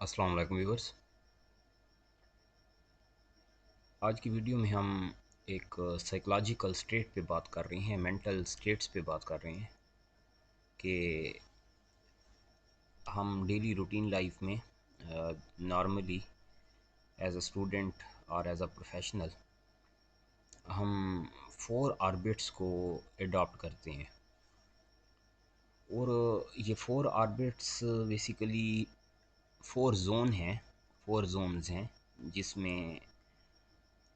अस्सलाम वालेकुम व्यूवर्स। आज की वीडियो में हम एक साइकोलॉजिकल स्टेट पे बात कर रहे हैं, मेंटल स्टेट्स पे बात कर रहे हैं कि हम डेली रूटीन लाइफ में नॉर्मली एज अ स्टूडेंट और एज अ प्रोफेशनल हम फोर ऑर्बिट्स को अडॉप्ट करते हैं। और ये four orbits basically four Jones हैं जिसमें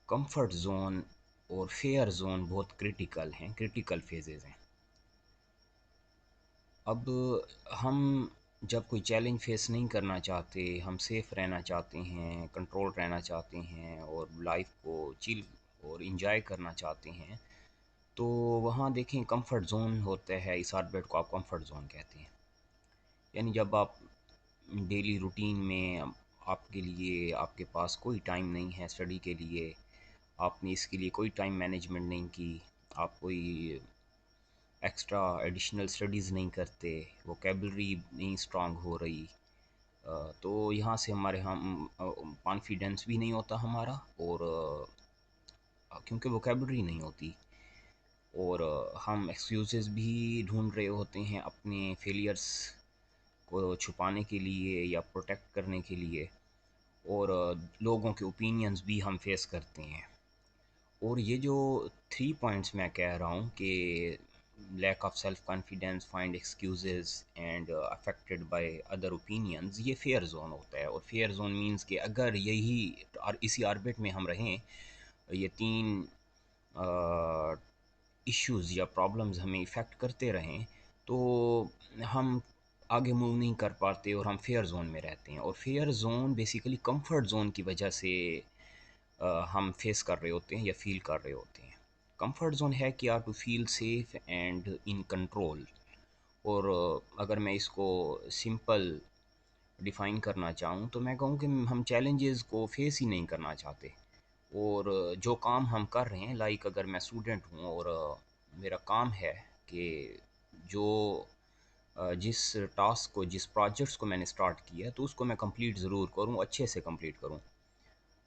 कंफर्ट जोन और फेयर जोन बहुत क्रिटिकल हैं, क्रिटिकल फेजेस हैं। अब हम जब कोई चैलेंज फेस नहीं करना चाहते, हम सेफ रहना चाहते हैं, कंट्रोल रहना चाहते हैं और लाइफ को चिल और इंजॉय करना चाहते हैं, तो वहाँ देखें कंफर्ट जोन होता है। इस ऑर्बिट को आप कंफर्ट जोन कहते हैं। यानी जब आप डेली रूटीन में आपके लिए आपके पास कोई टाइम नहीं है स्टडी के लिए, आपने इसके लिए कोई टाइम मैनेजमेंट नहीं की, आप कोई एक्स्ट्रा एडिशनल स्टडीज़ नहीं करते, वोकेबलरी नहीं स्ट्रांग हो रही, तो यहाँ से हमारे हम कॉन्फिडेंस भी नहीं होता हमारा। और क्योंकि वोकेबलरी नहीं होती और हम एक्सक्यूज़ेस भी ढूंढ रहे होते हैं अपने फेलियर्स को छुपाने के लिए या प्रोटेक्ट करने के लिए। और लोगों के ओपिनियंस भी हम फेस करते हैं। और ये जो 3 पॉइंट्स मैं कह रहा हूँ कि lack of self confidence, find excuses and affected by other opinions, ये फेयर जोन होता है। और फेयर जोन मींस कि अगर यही और इसी ऑर्बिट में हम रहें, ये तीन इश्यूज़ या प्रॉब्लम्स हमें इफ़ेक्ट करते रहें, तो हम आगे मूव नहीं कर पाते और हम फेयर जोन में रहते हैं। और fair zone basically comfort zone की वजह से हम फेस कर रहे होते हैं या फील कर रहे होते हैं। कंफर्ट जोन है क्या? To feel safe and in control. और अगर मैं इसको सिंपल डिफ़ाइन करना चाहूँ तो मैं कहूँ कि हम चैलेंजेस को फेस ही नहीं करना चाहते। और जो काम हम कर रहे हैं, लाइक अगर मैं स्टूडेंट हूँ और मेरा काम है कि जो जिस टास्क को, जिस प्रोजेक्ट्स को मैंने स्टार्ट किया है, तो उसको मैं कंप्लीट ज़रूर करूँ, अच्छे से कंप्लीट करूँ।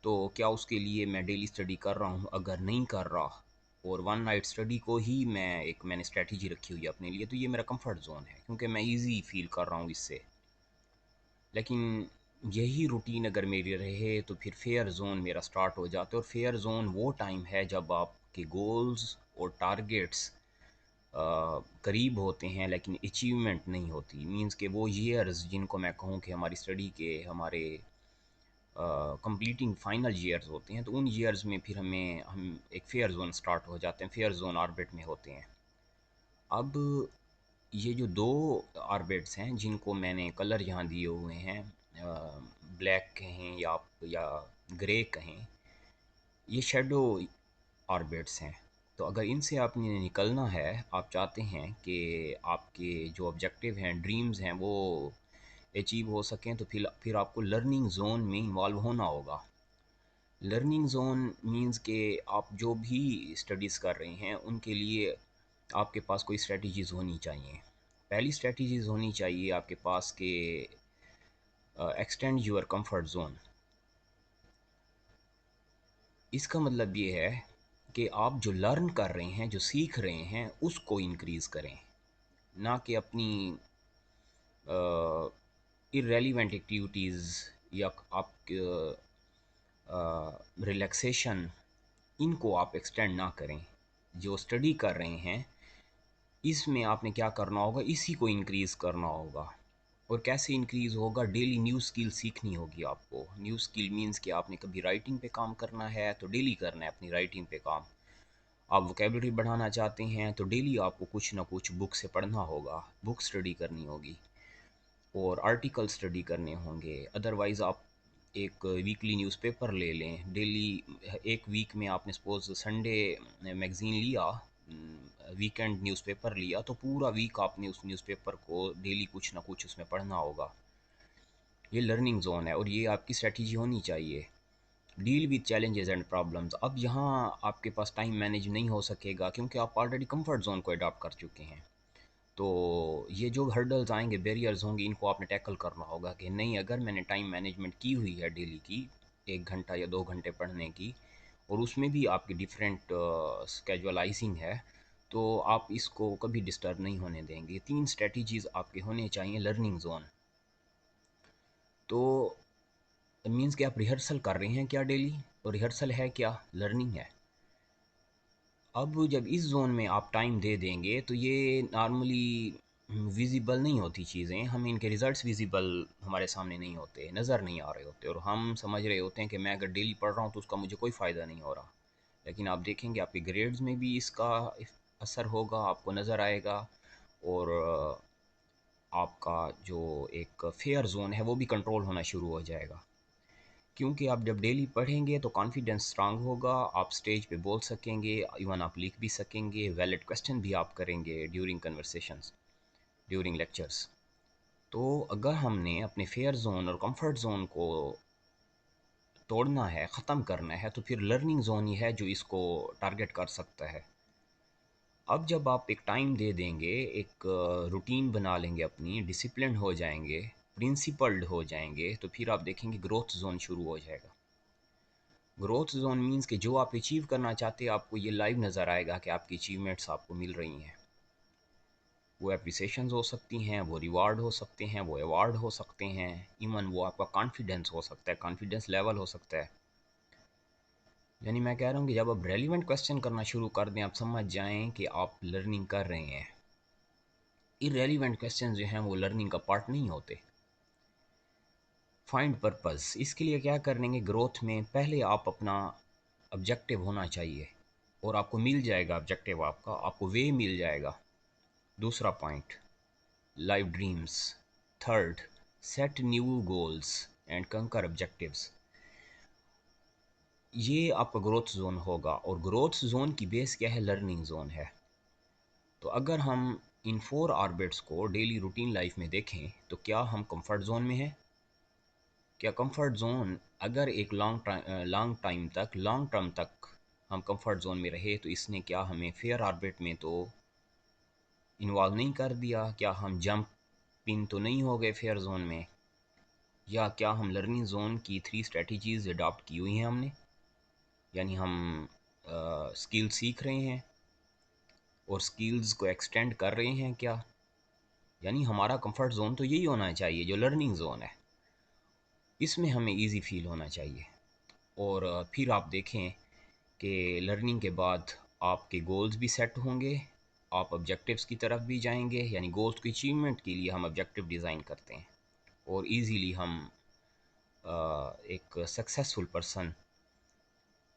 तो क्या उसके लिए मैं डेली स्टडी कर रहा हूँ? अगर नहीं कर रहा और वन नाइट स्टडी को ही मैंने स्ट्रेटजी रखी हुई है अपने लिए, तो ये मेरा कंफर्ट जोन है क्योंकि मैं इजी फील कर रहा हूँ इससे। लेकिन यही रूटीन अगर मेरी रहे तो फिर फेयर जोन मेरा स्टार्ट हो जाता है। और फेयर जोन वो टाइम है जब आपके गोल्स और टारगेट्स करीब होते हैं लेकिन अचीवमेंट नहीं होती। मींस के वो ईयर्स जिनको मैं कहूँ कि हमारी स्टडी के, हमारे कंप्लीटिंग फाइनल ईयर्स होते हैं, तो उन ईयर्स में फिर हम एक फेयर जोन स्टार्ट हो जाते हैं, फेयर जोन ऑर्बिट में होते हैं। अब ये जो दो ऑर्बिट्स हैं जिनको मैंने कलर यहाँ दिए हुए हैं, ब्लैक कहें या ग्रे कहें, ये शेडो ऑर्बिट्स हैं। तो अगर इनसे आपने निकलना है, आप चाहते हैं कि आपके जो ऑब्जेक्टिव हैं, ड्रीम्स हैं, वो अचीव हो सकें, तो फिर आपको लर्निंग जोन में इन्वॉल्व होना होगा। लर्निंग जोन मींस के आप जो भी स्टडीज़ कर रहे हैं उनके लिए आपके पास कोई स्ट्रेटजीज़ होनी चाहिए। पहली स्ट्रेटजीज़ होनी चाहिए आपके पास कि एक्सटेंड योर कंफर्ट जोन। इसका मतलब ये है कि आप जो लर्न कर रहे हैं, जो सीख रहे हैं, उसको इंक्रीज़ करें, ना कि अपनी इरेलीवेंट एक्टिविटीज़ या आप रिलैक्सेशन, इनको आप एक्सटेंड ना करें। जो स्टडी कर रहे हैं इसमें आपने क्या करना होगा, इसी को इंक्रीज़ करना होगा। और कैसे इंक्रीज़ होगा? डेली न्यू स्किल सीखनी होगी आपको। न्यू स्किल मींस कि आपने कभी राइटिंग पे काम करना है तो डेली करना है अपनी राइटिंग पे काम। आप वोकेबलरी बढ़ाना चाहते हैं तो डेली आपको कुछ ना कुछ बुक से पढ़ना होगा, बुक स्टडी करनी होगी और आर्टिकल स्टडी करने होंगे। अदरवाइज़ आप एक वीकली न्यूज़पेपर ले लें डेली। एक वीक में आपने सपोज़ संडे मैगज़ीन लिया, वीकेंड न्यूज़पेपर लिया, तो पूरा वीक आपने उस न्यूज़पेपर को डेली कुछ ना कुछ उसमें पढ़ना होगा। ये लर्निंग ज़ोन है और ये आपकी स्ट्रेटजी होनी चाहिए। Deal with challenges and problems. अब यहाँ आपके पास टाइम मैनेज नहीं हो सकेगा क्योंकि आप ऑलरेडी कंफर्ट जोन को अडॉप्ट कर चुके हैं। تو یہ جو ہرڈلز آئیں گے، بیریئرز ہوں گے، ان کو آپ نے ٹیکل کرنا ہوگا کہ نہیں، اگر میں نے ٹائم مینجمنٹ کی ہوئی ہے ڈیلی کی 1 گھنٹہ یا 2 گھنٹے پڑھنے کی، اور اس میں بھی آپ کی ڈفرینٹ اسکیجولائزنگ ہے، تو آپ اس کو کبھی ڈسٹرب نہیں ہونے دیں گے۔ 3 اسٹریٹجیز آپ کے ہونے چاہیے لرننگ زون۔ تو مینس کہ آپ ریہرسل کر رہے ہیں کیا ڈیلی، اور ریہرسل ہے کیا، لرننگ ہے۔ اب جب اس زون میں آپ ٹائم دے دیں گے تو یہ نارملی ویزیبل نہیں ہوتی چیزیں، ہمیں ان کے ریزلٹس ویزیبل ہمارے سامنے نہیں ہوتے، نظر نہیں آ رہے ہوتے، اور ہم سمجھ رہے ہوتے ہیں کہ میں اگر ڈیلی پڑھ رہا ہوں تو اس کا مجھے کوئی فائدہ نہیں ہو رہا، لیکن آپ دیکھیں گے آپ کے گریڈز میں بھی اس کا اثر ہوگا، آپ کو نظر آئے گا، اور آپ کا جو ایک فیئر زون ہے وہ بھی کنٹرول ہونا شروع ہو جائے گا، کیونکہ آپ جب ڈیلی پڑھیں گے تو کانفیڈنس اسٹرانگ ہوگا، آپ اسٹیج پہ بول سکیں گے، ایون آپ لکھ بھی سکیں گے، ویلڈ کویسچن بھی آپ کریں گے ڈیورنگ کنورسیشنز، ڈیورنگ لیکچرز۔ تو اگر ہم نے اپنے فیئر زون اور کمفرٹ زون کو توڑنا ہے، ختم کرنا ہے، تو پھر لرننگ زون ہی ہے جو اس کو ٹارگٹ کر سکتا ہے۔ اب جب آپ ایک ٹائم دے دیں گے، ایک روٹین بنا لیں گے، اپنی ڈسپلنڈ ہو جائیں گے، پرنسپلڈ ہو جائیں گے، تو پھر آپ دیکھیں گے گروتھ زون شروع ہو جائے گا۔ گروتھ زون مینس کہ جو آپ اچیو کرنا چاہتے ہیں آپ کو یہ لائیو نظر آئے گا کہ آپ کی اچیومنٹس آپ کو مل رہی ہیں، وہ اپریسیشنز ہو سکتی ہیں، وہ ریوارڈ ہو سکتے ہیں، وہ ایوارڈ ہو سکتے ہیں، ایون وہ آپ کا کانفیڈنس ہو سکتا ہے، کانفیڈنس لیول ہو سکتا ہے۔ یعنی میں کہہ رہا ہوں کہ جب آپ ریلیونٹ کویسچن کرنا شروع کر دیں، آپ سمجھ جائیں کہ آپ لرننگ کر رہے ہیں۔ ارریلیونٹ کویسچن جو ہیں وہ لرننگ کا پارٹ نہیں ہوتے۔ فائنڈ پرپز، اس کے لیے کیا کریں گے، گروتھ میں پہلے آپ اپنا آبجیکٹیو ہونا چاہیے، اور آپ کو مل جائے گا آبجیکٹیو، آپ کو وے مل جائے گا۔ دوسرا point, life dreams. Third, set new goals and conquer objectives. یہ آپ کا گروتھ زون ہوگا، اور گروتھ زون کی بیس کیا ہے، لرننگ زون ہے۔ تو اگر ہم ان 4 آربٹس کو ڈیلی روٹین لائف میں دیکھیں تو کیا ہم کمفرٹ زون میں ہیں؟ کیا کمفرٹ زون اگر ایک لانگ ٹرم تک ہم کمفرٹ زون میں رہے تو اس نے کیا ہمیں فیئر آربٹ میں تو انوالو نہیں کر دیا؟ کیا ہم جمپ ان تو نہیں ہو گئے فیئر زون میں؟ یا کیا ہم لرننگ زون کی 3 اسٹریٹجیز اڈاپٹ کی ہوئی ہیں ہم نے، یعنی ہم اسکل سیکھ رہے ہیں اور اسکلز کو ایکسٹینڈ کر رہے ہیں کیا؟ یعنی ہمارا کمفرٹ زون تو یہی ہونا چاہیے جو لرننگ زون ہے، اس میں ہمیں ایزی فیل ہونا چاہیے، اور پھر آپ دیکھیں کہ لرننگ کے بعد آپ کے گولز بھی سیٹ ہوں گے، آپ آبجیکٹیوز کی طرف بھی جائیں گے، یعنی گولز کی اچیومنٹ کے لیے ہم آبجیکٹیو ڈیزائن کرتے ہیں، اور ایزیلی ہم ایک سکسیسفل پرسن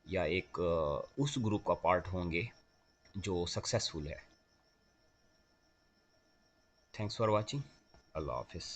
یا ایک اس گروپ کا پارٹ ہوں گے جو سکسیسفل ہے۔ تھینکس فار واچنگ، اللہ حافظ۔